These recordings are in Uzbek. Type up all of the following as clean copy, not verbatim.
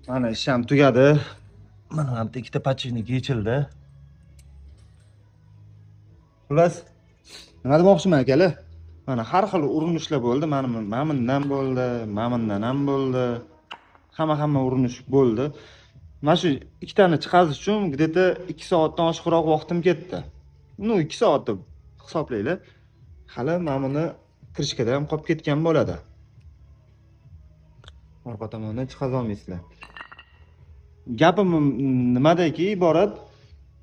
Mana ish ham tugadi. Mana ham ikkita podchivnik yechildi. Xullas, nima demoqchiman akalar? Mana har xil urinishlar bo'ldi. Mandan bo'ldi, Mamindan ham bo'ldi. Hamma urinish bo'ldi. Mana shu ikkitani chiqarish uchun где-то 2 soatdan oshiqroq vaqtim ketdi. 2 soat deb hisoblaylar. Hali mana buni kirishkada ham qolib ketgan bo'ladi. Orqa tomondan chiqaza olmaysizlar. Gapim nimadaki iborat,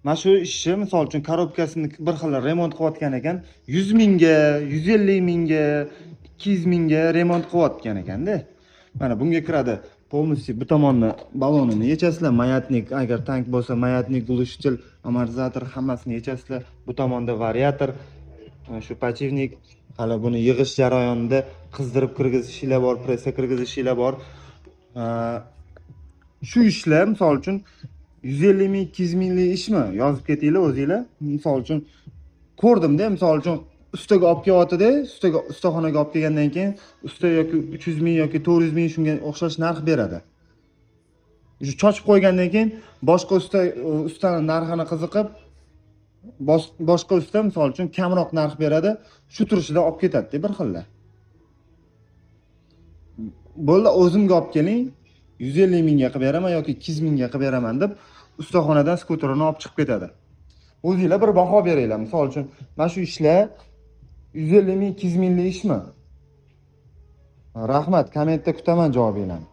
mana shu ishni misol uchun korobkasini bir xil remont qilayotgan ekan, 100 mingga, 150 mingga, 200 mingga remont qilayotgan ekanda. Mana bunga kiradi. Полностью bu tomonni balonini yechasizlar, mayatnik, agar tank bo'lsa, mayatnik, глушитель, amortizator hammasini yechasizlar. Bu tomonda variator, shu podchivnik, hali buni yig'ish jarayonida qizdirib kirgizishlar bor, pressa kirgizishlar bor. Shu ishlar misol uchun 150 ming, 200 minglik ishmi? Yozib ketinglar o'zingizlar. Misol uchun ko'rdimda, misol uchun ustaga olib kelyapti-da, ustaxonaga olib kelgandan keyin usta yoki 300 ming yoki 400 ming shunga o'xshash narx beradi. Shu chochib qo'ygandan keyin boshqa ustaning narxini qiziqib, boshqa usta misol uchun kamroq narx beradi, shu turishida olib ketadi-da bir xilla. Bo'ldi, o'zimga olib keling, 150 mingga qilib beraman yoki 200 mingga qilib beraman deb ustaxonadan skuterini olib chiqib ketadi. O'zingizlar bir baho beringlar. Misol uchun, mana shu ishlar 150 ming, 200 minglik ishmi? Rahmat, kommentda kutaman javobinglarni.